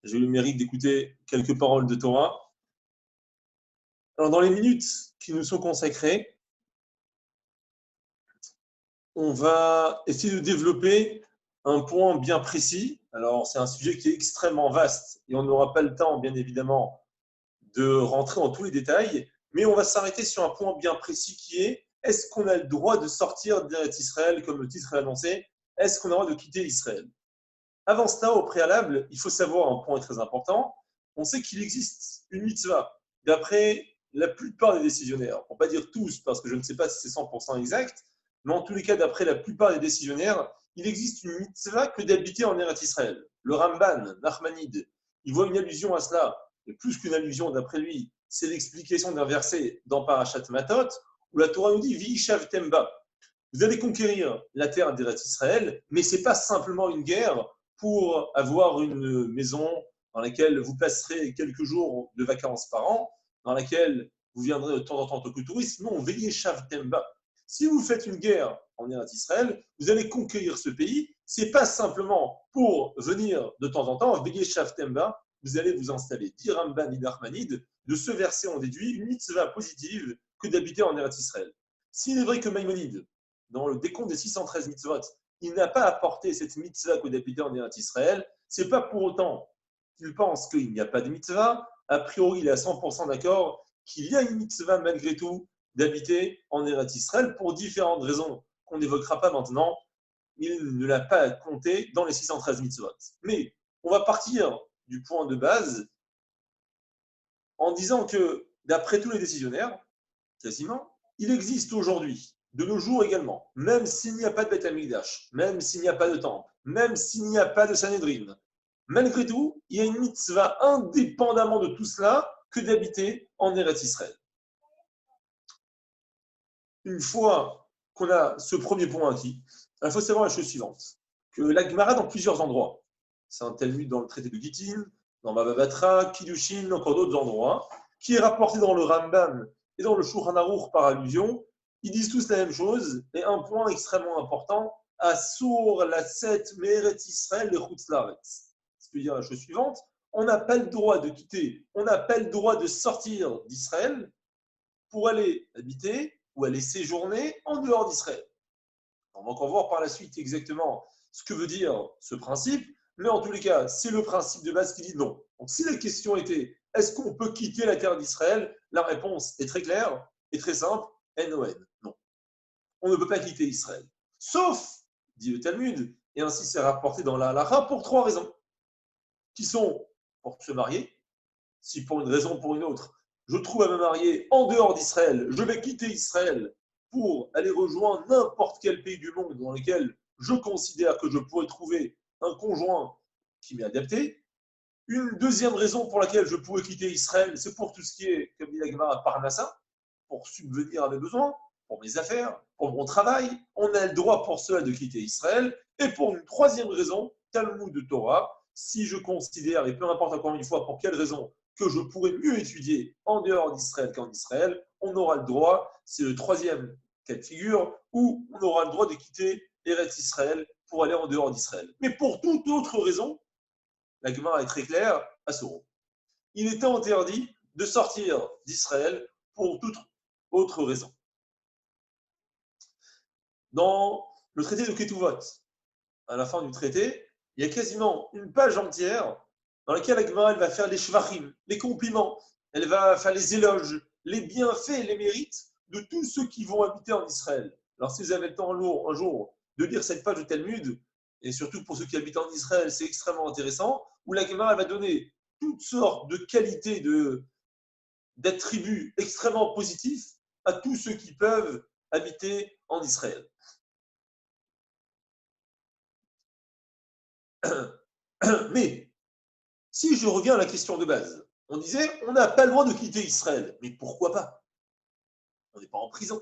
j'ai eu le mérite d'écouter quelques paroles de Torah. Alors, dans les minutes qui nous sont consacrées, on va essayer de développer un point bien précis. Alors, c'est un sujet qui est extrêmement vaste et on n'aura pas le temps, bien évidemment, de rentrer dans tous les détails, mais on va s'arrêter sur un point bien précis qui est: est-ce qu'on a le droit de sortir d'Eretz Israël, comme le titre est annoncé? Est-ce qu'on a le droit de quitter Israël? Avant cela, au préalable, il faut savoir un point très important. On sait qu'il existe une mitzvah, d'après la plupart des décisionnaires, pour ne pas dire tous, parce que je ne sais pas si c'est 100% exact, mais en tous les cas, d'après la plupart des décisionnaires, il existe une mitzvah que d'habiter en Eretz Israël. Le Ramban, Nachmanide, il voit une allusion à cela, et plus qu'une allusion d'après lui, c'est l'explication d'un verset dans Parashat Matot, où la Torah nous dit « V'ishav temba ». Vous allez conquérir la terre d'Eretz Israël, mais ce n'est pas simplement une guerre pour avoir une maison dans laquelle vous passerez quelques jours de vacances par an, dans laquelle vous viendrez de temps en temps en tant que touriste. Non, veillez Shav Temba. Si vous faites une guerre en Eretz Israël, vous allez conquérir ce pays. Ce n'est pas simplement pour venir de temps en temps, veillez Shav Temba, vous allez vous installer. Dit Ramban Idachmanid, de ce verset on déduit une mitzvah positive que d'habiter en Eretz Israël. S'il est vrai que Maïmonide, dans le décompte des 613 mitzvot, il n'a pas apporté cette mitzvah que d'habiter en Eretz Israël, ce n'est pas pour autant qu'il pense qu'il n'y a pas de mitzvah. A priori, il est à 100% d'accord qu'il y a une mitzvah malgré tout d'habiter en Eretz Israël pour différentes raisons qu'on n'évoquera pas maintenant. Il ne l'a pas compté dans les 613 mitzvot. Mais on va partir du point de base en disant que, d'après tous les décisionnaires, quasiment, il existe aujourd'hui, de nos jours également, même s'il n'y a pas de Beth Amikdash, même s'il n'y a pas de temple, même s'il n'y a pas de Sanhedrin, malgré tout, il y a une mitzvah indépendamment de tout cela que d'habiter en Eretz Israël. Une fois qu'on a ce premier point acquis, il faut savoir la chose suivante, que la Gemara dans plusieurs endroits, c'est un Talmud dans le traité de Gittin, dans Baba Batra, Kiddushin, encore d'autres endroits, qui est rapporté dans le Rambam et dans le Shulchan Aruch par allusion, ils disent tous la même chose, et un point extrêmement important, Asur la 7 Meretz Israël et Chutz Laaretz. C'est-à-dire la chose suivante, on n'a pas le droit de quitter, on n'a pas le droit de sortir d'Israël pour aller habiter ou aller séjourner en dehors d'Israël. On va encore voir par la suite exactement ce que veut dire ce principe, mais en tous les cas, c'est le principe de base qui dit non. Donc si la question était « est-ce qu'on peut quitter la terre d'Israël ?» La réponse est très claire et très simple, N-O-N, non. On ne peut pas quitter Israël. Sauf, dit le Talmud, et ainsi c'est rapporté dans la Halakha, pour trois raisons, qui sont pour se marier, si pour une raison ou pour une autre, je trouve à me marier en dehors d'Israël, je vais quitter Israël pour aller rejoindre n'importe quel pays du monde dans lequel je considère que je pourrais trouver un conjoint qui m'est adapté. Une deuxième raison pour laquelle je pourrais quitter Israël, c'est pour tout ce qui est, comme dit la Gemara, Parnassa, pour subvenir à mes besoins, pour mes affaires, pour mon travail. On a le droit pour cela de quitter Israël. Et pour une troisième raison, Talmud de Torah, si je considère, et peu importe encore une fois pour quelle raison, que je pourrais mieux étudier en dehors d'Israël qu'en Israël, on aura le droit, c'est le troisième cas de figure, où on aura le droit de quitter Eretz Israël pour aller en dehors d'Israël. Mais pour toute autre raison, la Gemara est très claire à Soro. Il était interdit de sortir d'Israël pour toute autre raison. Dans le traité de Ketuvot, à la fin du traité, il y a quasiment une page entière dans laquelle la Gemara va faire les shvachim, les compliments, elle va faire les éloges, les bienfaits, les mérites de tous ceux qui vont habiter en Israël. Alors si vous avez le temps un jour de lire cette page de Talmud, et surtout pour ceux qui habitent en Israël, c'est extrêmement intéressant, où la Gemara va donner toutes sortes de qualités, d'attributs extrêmement positifs à tous ceux qui peuvent habiter en Israël. Mais si je reviens à la question de base, on disait on n'a pas le droit de quitter Israël. Mais pourquoi pas? On n'est pas en prison.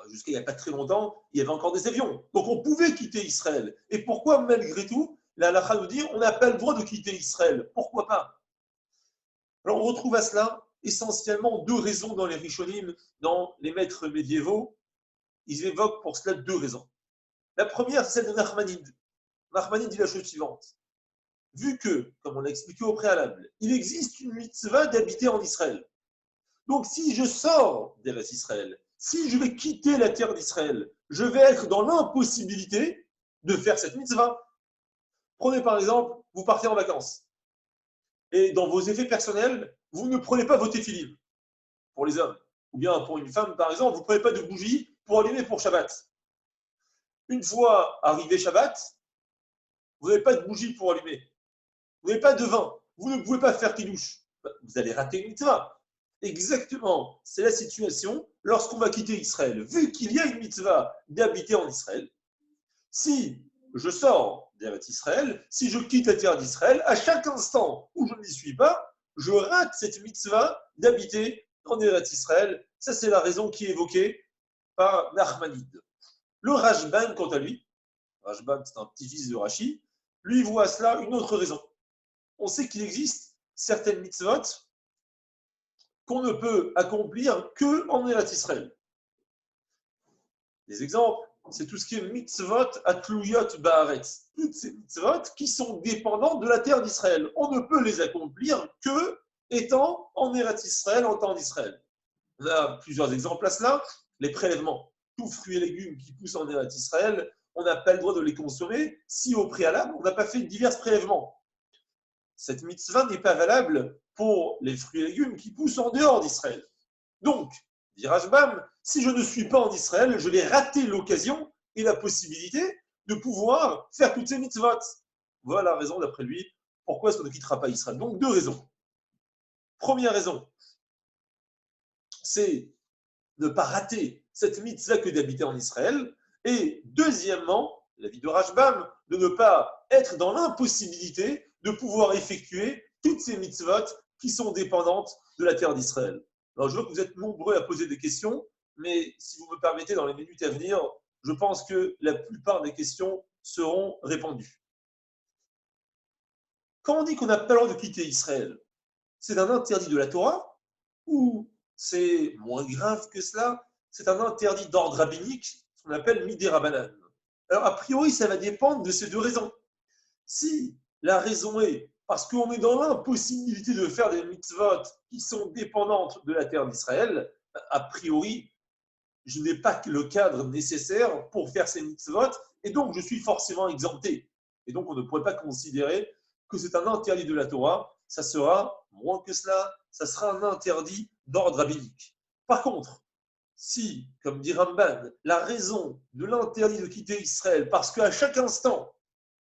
Jusqu'à il n'y a pas très longtemps, il y avait encore des avions. Donc on pouvait quitter Israël. Et pourquoi, malgré tout, la halakha nous dit on n'a pas le droit de quitter Israël? Pourquoi pas? Alors on retrouve à cela essentiellement deux raisons dans les Rishonim, dans les maîtres médiévaux. Ils évoquent pour cela deux raisons. La première, c'est celle de Nachmanide. Nachmanide dit la chose suivante. vu que, comme on l'a expliqué au préalable, il existe une mitzvah d'habiter en Israël. Donc, si je sors d'Eretz Israël, si je vais quitter la terre d'Israël, je vais être dans l'impossibilité de faire cette mitzvah. Prenez par exemple, vous partez en vacances. Et dans vos effets personnels, vous ne prenez pas vos téphilines pour les hommes. Ou bien pour une femme, par exemple, vous ne prenez pas de bougie pour allumer pour Shabbat. Une fois arrivé Shabbat, vous n'avez pas de bougie pour allumer. Vous n'avez pas de vin. Vous ne pouvez pas faire kidouche. Vous allez rater une mitzvah. Exactement, c'est la situation lorsqu'on va quitter Israël. Vu qu'il y a une mitzvah d'habiter en Israël, si je sors d'Eretz Israël, si je quitte la terre d'Israël, à chaque instant où je n'y suis pas, je rate cette mitzvah d'habiter en Eretz Israël. Ça, c'est la raison qui est évoquée par Nachmanide. Le Rashban, quant à lui, Rashban, c'est un petit-fils de Rashi, lui voit à cela une autre raison. On sait qu'il existe certaines mitzvot qu'on ne peut accomplir que en Eretz Israël. Des exemples, c'est tout ce qui est mitzvot atluyot ba'aretz. Toutes ces mitzvot qui sont dépendantes de la terre d'Israël. On ne peut les accomplir que étant en Eretz Israël, en temps d'Israël. On a plusieurs exemples à cela. Les prélèvements, tous fruits et légumes qui poussent en Eretz Israël, on n'a pas le droit de les consommer si au préalable, on n'a pas fait divers prélèvements. Cette mitzvah n'est pas valable pour les fruits et légumes qui poussent en dehors d'Israël. Donc, dit Rashbam, si je ne suis pas en Israël, je vais rater l'occasion et la possibilité de pouvoir faire toutes ces mitzvot. Voilà la raison, d'après lui, pourquoi est-ce qu'on ne quittera pas Israël. Donc, deux raisons. Première raison, c'est ne pas rater cette mitzvah que d'habiter en Israël. Et deuxièmement, l'avis de Rashbam, de ne pas être dans l'impossibilité de pouvoir effectuer toutes ces mitzvot qui sont dépendantes de la terre d'Israël. Alors, je vois que vous êtes nombreux à poser des questions, mais si vous me permettez, dans les minutes à venir, je pense que la plupart des questions seront répondues. Quand on dit qu'on n'a pas le droit de quitter Israël, c'est un interdit de la Torah ou c'est moins grave que cela, c'est un interdit d'ordre rabbinique, ce qu'on appelle midé rabbanan. Alors, a priori, ça va dépendre de ces deux raisons. Si la raison est parce qu'on est dans l'impossibilité de faire des mitzvot qui sont dépendantes de la terre d'Israël, a priori, je n'ai pas le cadre nécessaire pour faire ces mitzvot, et donc je suis forcément exempté. Et donc on ne pourrait pas considérer que c'est un interdit de la Torah, ça sera, moins que cela, ça sera un interdit d'ordre rabbinique. Par contre, si, comme dit Ramban, la raison de l'interdit de quitter Israël, parce qu'à chaque instant,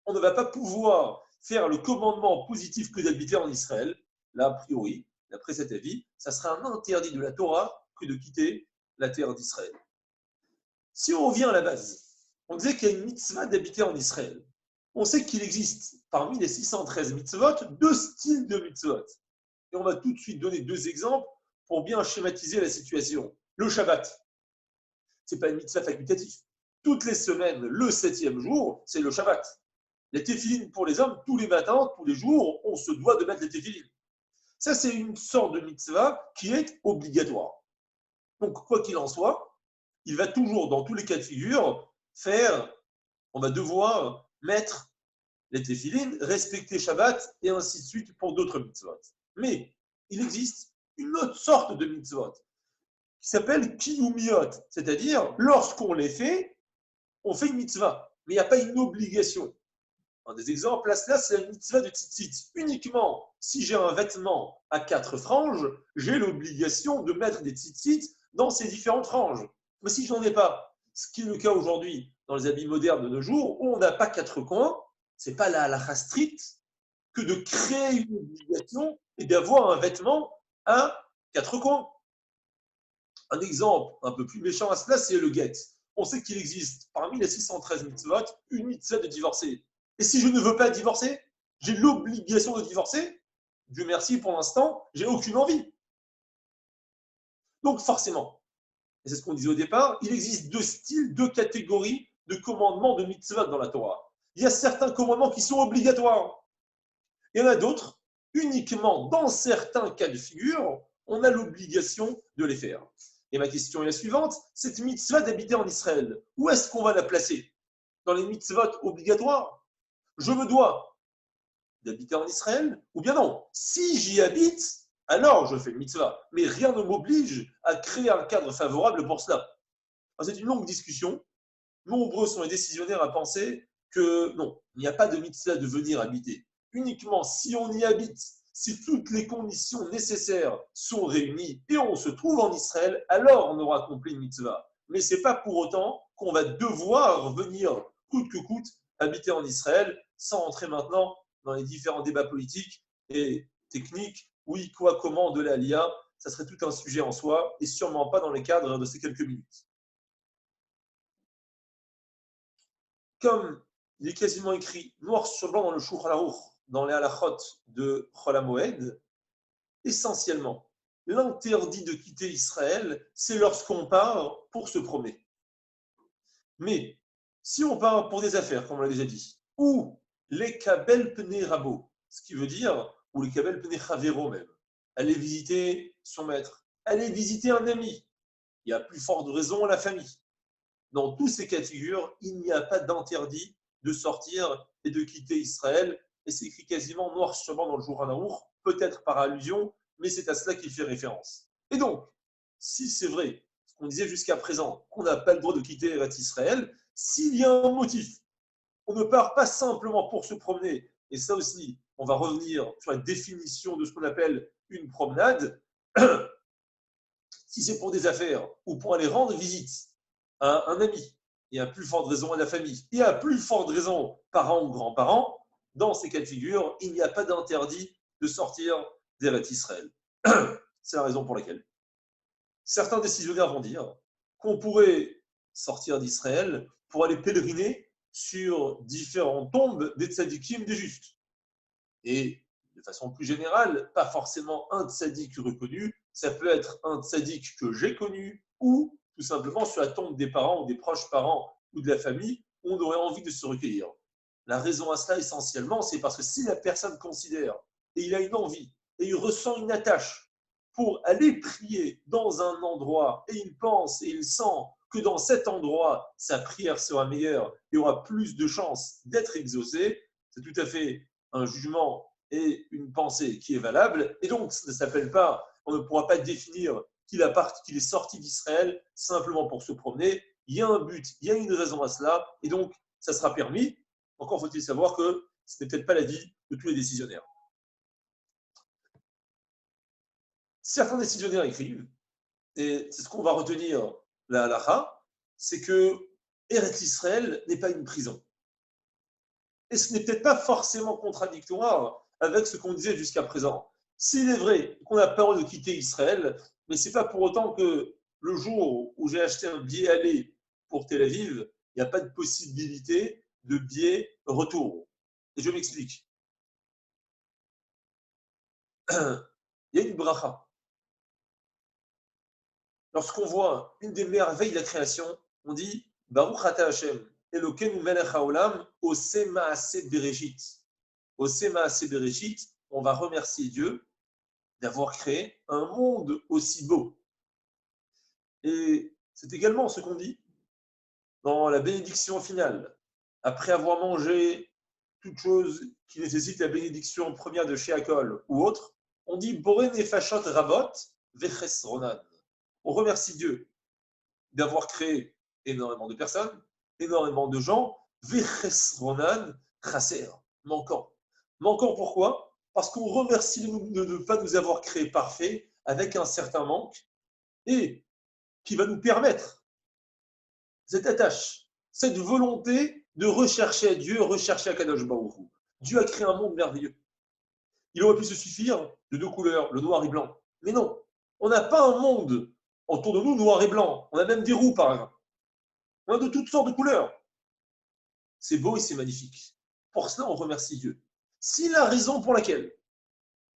on ne va pas pouvoir faire le commandement positif que d'habiter en Israël, là, a priori, d'après cet avis, ça sera un interdit de la Torah que de quitter la terre d'Israël. Si on revient à la base, on disait qu'il y a une mitzvah d'habiter en Israël. On sait qu'il existe parmi les 613 mitzvot deux styles de mitzvot. Et on va tout de suite donner deux exemples pour bien schématiser la situation. Le Shabbat, ce n'est pas une mitzvah facultative. Toutes les semaines, le 7e jour, c'est le Shabbat. Les téphilines pour les hommes, tous les matins, tous les jours, on se doit de mettre les téphilines. Ça, c'est une sorte de mitzvah qui est obligatoire. Donc, quoi qu'il en soit, il va toujours, dans tous les cas de figure, on va devoir mettre les téphilines, respecter Shabbat, et ainsi de suite pour d'autres mitzvot. Mais il existe une autre sorte de mitzvot qui s'appelle kiyumiot, c'est-à-dire, lorsqu'on les fait, on fait une mitzvah, mais il n'y a pas une obligation. Un des exemples à cela, c'est la mitzvah de tzitzit. Uniquement, si j'ai un vêtement à 4 franges, j'ai l'obligation de mettre des tzitzit dans ces différentes franges. Mais si je n'en ai pas, ce qui est le cas aujourd'hui dans les habits modernes de nos jours, où on n'a pas 4 coins, ce n'est pas la halakha stricte que de créer une obligation et d'avoir un vêtement à 4 coins. Un exemple un peu plus méchant à cela, c'est le guet. On sait qu'il existe parmi les 613 mitzvot une mitzvah de divorcer. Et si je ne veux pas divorcer, j'ai l'obligation de divorcer. Dieu merci, pour l'instant, j'ai aucune envie. Donc forcément, et c'est ce qu'on disait au départ, il existe deux styles, deux catégories de commandements de mitzvot dans la Torah. Il y a certains commandements qui sont obligatoires. Il y en a d'autres, uniquement dans certains cas de figure, on a l'obligation de les faire. Et ma question est la suivante, cette mitzvah d'habiter en Israël, où est-ce qu'on va la placer? Dans les mitzvot obligatoires? Je me dois d'habiter en Israël, ou bien non, si j'y habite, alors je fais le mitzvah. Mais rien ne m'oblige à créer un cadre favorable pour cela. C'est une longue discussion. Nombreux sont les décisionnaires à penser que non, il n'y a pas de mitzvah de venir habiter. Uniquement si on y habite, si toutes les conditions nécessaires sont réunies et on se trouve en Israël, alors on aura accompli une mitzvah. Mais ce n'est pas pour autant qu'on va devoir venir coûte que coûte habiter en Israël, sans entrer maintenant dans les différents débats politiques et techniques. Oui, quoi, comment, de l'ALIA, ça serait tout un sujet en soi et sûrement pas dans le cadre de ces quelques minutes. Comme il est quasiment écrit noir sur blanc dans le Shulchan Aruch, dans les halachot de Chol HaMoed, essentiellement, l'interdit de quitter Israël, c'est lorsqu'on part pour se promener. Mais si on part pour des affaires, comme on l'a déjà dit, ou les kabel pnei rabo, ce qui veut dire, ou les kabel pnei chavero même, aller visiter son maître, aller visiter un ami, il y a plus forte raison à la famille. Dans tous ces cas de figure, il n'y a pas d'interdit de sortir et de quitter Israël. Et c'est écrit quasiment noir sur blanc dans le Shulchan Aruch, peut-être par allusion, mais c'est à cela qu'il fait référence. Et donc, si c'est vrai, ce qu'on disait jusqu'à présent, qu'on n'a pas le droit de quitter Israël, s'il y a un motif, on ne part pas simplement pour se promener, et ça aussi, on va revenir sur la définition de ce qu'on appelle une promenade, si c'est pour des affaires ou pour aller rendre visite à un ami, et à plus forte raison à la famille, et à plus forte raison parents ou grands-parents, dans ces cas de figure, il n'y a pas d'interdit de sortir d'Eretz Israël. C'est la raison pour laquelle certains décisionnaires vont dire qu'on pourrait sortir d'Israël pour aller pèleriner sur différentes tombes des tzadikim des justes. Et de façon plus générale, pas forcément un tzadik reconnu, ça peut être un tzadik que j'ai connu ou tout simplement sur la tombe des parents ou des proches parents ou de la famille, on aurait envie de se recueillir. La raison à cela, essentiellement, c'est parce que si la personne considère et il a une envie et il ressent une attache pour aller prier dans un endroit et il pense et il sent que dans cet endroit, sa prière sera meilleure et aura plus de chances d'être exaucée, c'est tout à fait un jugement et une pensée qui est valable. Et donc, ça ne s'appelle pas, on ne pourra pas définir qu'il est sorti d'Israël simplement pour se promener. Il y a un but, il y a une raison à cela, et donc ça sera permis. Encore faut-il savoir que ce n'est peut-être pas l'avis de tous les décisionnaires. Certains décisionnaires écrivent, et c'est ce qu'on va retenir la halacha, c'est que Eretz Israël n'est pas une prison. Et ce n'est peut-être pas forcément contradictoire avec ce qu'on disait jusqu'à présent. S'il est vrai qu'on a peur de quitter Israël, mais ce n'est pas pour autant que le jour où j'ai acheté un billet aller pour Tel Aviv, il n'y a pas de possibilité de billet retour. Et je m'explique. Il y a une bracha. Lorsqu'on voit une des merveilles de la création, on dit Baruch Ata Hashem, Elokeinu melech haolam, Oseh Maaseh Bereshit. Oseh Maaseh Bereshit, on va remercier Dieu d'avoir créé un monde aussi beau. Et c'est également ce qu'on dit dans la bénédiction finale. Après avoir mangé toute chose qui nécessite la bénédiction première de Sheakol ou autre, on dit Boré Nefashot Rabot Veches Ronan. On remercie Dieu d'avoir créé énormément de personnes, énormément de gens, Veches Ronan, Chaser, manquant. Manquant pourquoi? Parce qu'on remercie de ne pas nous avoir créé parfaits avec un certain manque et qui va nous permettre cette attache, cette volonté de rechercher à Dieu, rechercher à Kadosh Baruch Hu. Dieu a créé un monde merveilleux. Il aurait pu se suffire de deux couleurs, le noir et blanc. Mais non, on n'a pas un monde autour de nous noir et blanc. On a même des roues, par exemple. On a de toutes sortes de couleurs. C'est beau et c'est magnifique. Pour cela, on remercie Dieu. Si la raison pour laquelle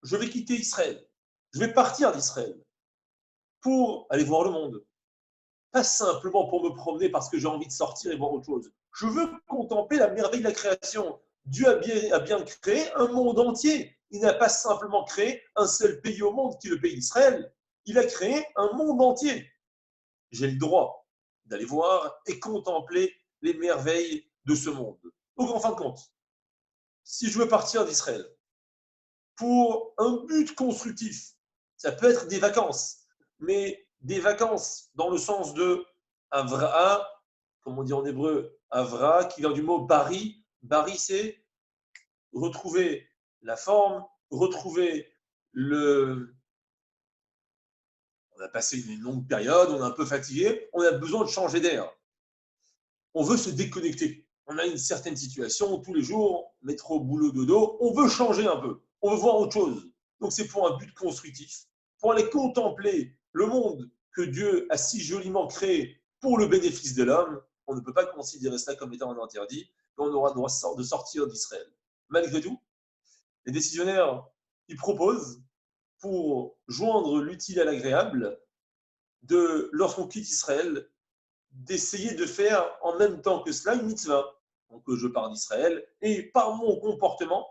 je vais quitter Israël, je vais partir d'Israël pour aller voir le monde, pas simplement pour me promener parce que j'ai envie de sortir et voir autre chose. Je veux contempler la merveille de la création. Dieu a bien créé un monde entier. Il n'a pas simplement créé un seul pays au monde qui est le pays d'Israël. Il a créé un monde entier. J'ai le droit d'aller voir et contempler les merveilles de ce monde. Donc, en fin de compte, si je veux partir d'Israël, pour un but constructif. Ça peut être des vacances, mais des vacances dans le sens de Avra, comme on dit en hébreu, Avra, qui vient du mot Bari. Bari, c'est retrouver la forme, retrouver le. On a passé une longue période, on est un peu fatigué, on a besoin de changer d'air. On veut se déconnecter. On a une certaine situation tous les jours, métro, boulot, dodo, on veut changer un peu, on veut voir autre chose. Donc c'est pour un but constructif, pour aller contempler le monde que Dieu a si joliment créé pour le bénéfice de l'homme. On ne peut pas considérer ça comme étant un interdit, et on aura le droit de sortir d'Israël. Malgré tout, les décisionnaires, ils proposent, pour joindre l'utile à l'agréable, lorsqu'on quitte Israël, d'essayer de faire en même temps que cela une mitzvah. Donc je pars d'Israël et par mon comportement,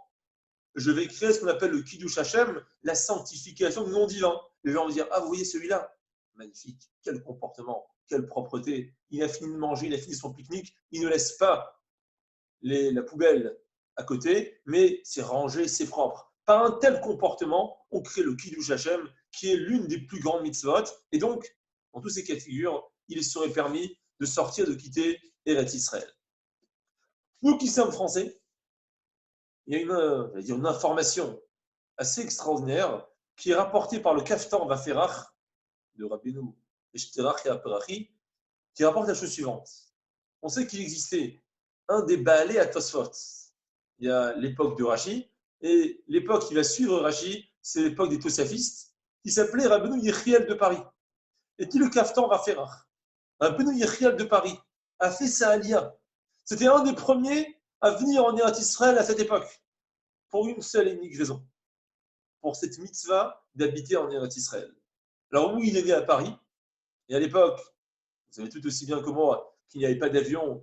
je vais créer ce qu'on appelle le Kiddush Hashem, la sanctification du nom divin. Les gens vont dire, ah vous voyez celui-là, magnifique, quel comportement, quelle propreté, il a fini de manger, il a fini son pique-nique, il ne laisse pas la poubelle à côté, mais c'est rangé, c'est propre. Par un tel comportement, on crée le Kiddush Hashem, qui est l'une des plus grandes mitzvot, et donc, dans tous ces cas de figure, il serait permis de sortir, de quitter Eretz Israël. Nous qui sommes français, il y a une information assez extraordinaire qui est rapportée par le Kaftan Vaferach de Rabbeinu Eshterach et Aperachi, qui rapporte la chose suivante. On sait qu'il existait un des Baalei à Tosfot. Il y a l'époque de Rashi, et l'époque qui va suivre Rashi, c'est l'époque des Tosafistes, qui s'appelait Rabbeinu Yechiel de Paris. Et qui le Kaftan Vaferach. Rabbeinu Yechiel de Paris a fait sa alia. C'était un des premiers à venir en Eretz Israël à cette époque, pour une seule et unique raison, pour cette mitzvah d'habiter en Eretz Israël. Alors, où il est né à Paris, et à l'époque, vous savez tout aussi bien que moi, qu'il n'y avait pas d'avion,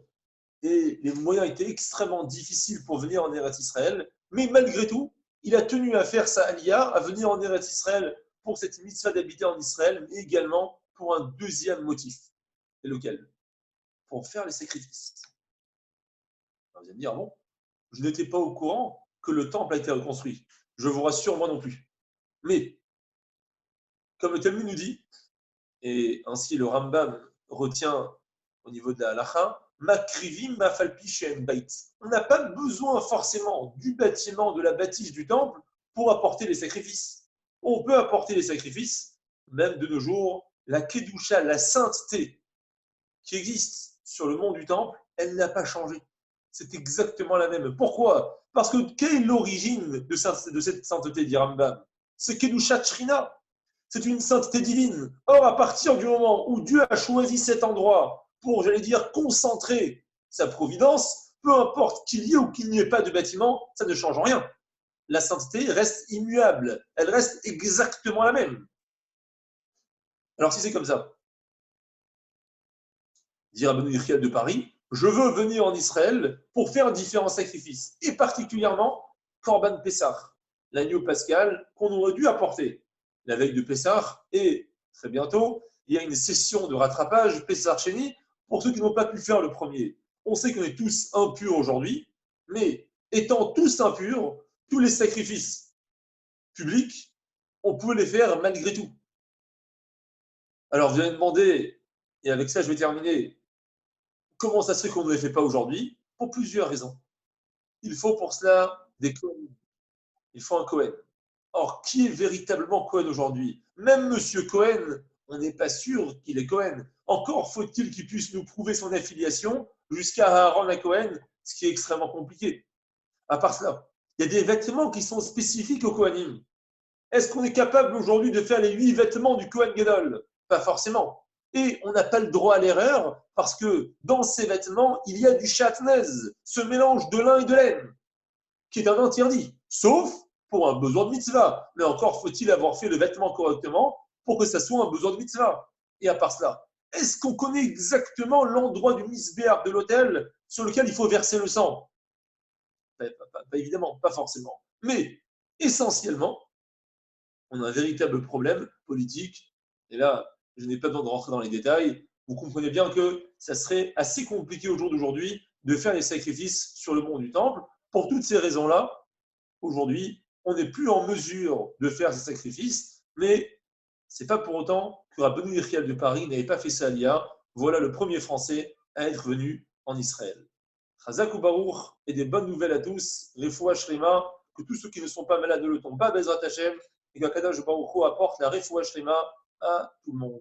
et les moyens étaient extrêmement difficiles pour venir en Eretz Israël, mais malgré tout, il a tenu à faire sa alia, à venir en Eretz Israël pour cette mitzvah d'habiter en Israël, mais également pour un deuxième motif. Et lequel ? Pour faire les sacrifices. Alors, vous allez me dire, bon, je n'étais pas au courant que le temple a été reconstruit. Je vous rassure, moi non plus. Mais, comme le Talmud nous dit, et ainsi le Rambam retient au niveau de la halacha, Makrivim mafalpi shem bait. On n'a pas besoin forcément du bâtiment, de la bâtisse du temple pour apporter les sacrifices. On peut apporter les sacrifices, même de nos jours, la kedusha, la sainteté qui existe sur le mont du temple, elle n'a pas changé. C'est exactement la même. Pourquoi ? Parce que quelle est l'origine de cette sainteté, dit Rambam ? C'est kedusha shrina. C'est une sainteté divine. Or, à partir du moment où Dieu a choisi cet endroit pour, j'allais dire, concentrer sa providence, peu importe qu'il y ait ou qu'il n'y ait pas de bâtiment, ça ne change rien. La sainteté reste immuable. Elle reste exactement la même. Alors, si c'est comme ça, dit Rabbeinu Yechiel de Paris, je veux venir en Israël pour faire différents sacrifices, et particulièrement Korban Pessah, l'agneau pascal qu'on aurait dû apporter la veille de Pessah, et très bientôt, il y a une session de rattrapage Pessah Sheni pour ceux qui n'ont pas pu faire le premier. On sait qu'on est tous impurs aujourd'hui, mais étant tous impurs, tous les sacrifices publics, on peut les faire malgré tout. Alors, vous allez me demander, et avec ça je vais terminer, comment ça se fait qu'on ne les fait pas aujourd'hui ? Pour plusieurs raisons. Il faut pour cela des Kohen. Il faut un Kohen. Or, qui est véritablement Cohen aujourd'hui ? Même Monsieur Cohen, on n'est pas sûr qu'il est Cohen. Encore faut-il qu'il puisse nous prouver son affiliation jusqu'à Aaron à Cohen, ce qui est extrêmement compliqué. À part cela, il y a des vêtements qui sont spécifiques au Kohanim. Est-ce qu'on est capable aujourd'hui de faire les 8 vêtements du Kohen Gadol ? Pas forcément. Et on n'a pas le droit à l'erreur parce que dans ces vêtements, il y a du chatnez, ce mélange de lin et de laine, qui est un interdit, sauf pour un besoin de mitzvah. Mais encore faut-il avoir fait le vêtement correctement pour que ça soit un besoin de mitzvah. Et à part cela, est-ce qu'on connaît exactement l'endroit du misbéar de l'autel sur lequel il faut verser le sang ? Pas évidemment, pas forcément. Mais essentiellement, on a un véritable problème politique. Et là, je n'ai pas besoin de rentrer dans les détails. Vous comprenez bien que ça serait assez compliqué au jour d'aujourd'hui de faire les sacrifices sur le mont du Temple. Pour toutes ces raisons-là, aujourd'hui, on n'est plus en mesure de faire ces sacrifices, mais ce n'est pas pour autant que Rabbeinu Yechiel de Paris n'avait pas fait sa aliyah. Voilà le premier Français à être venu en Israël. Chazak ou Baruch, et des bonnes nouvelles à tous. Refoua Shlema, que tous ceux qui ne sont pas malades ne le tombent pas, Bezrat Hashem, et qu'Akadosh Baruch Hu apporte la Refoua Shlema à tout le monde.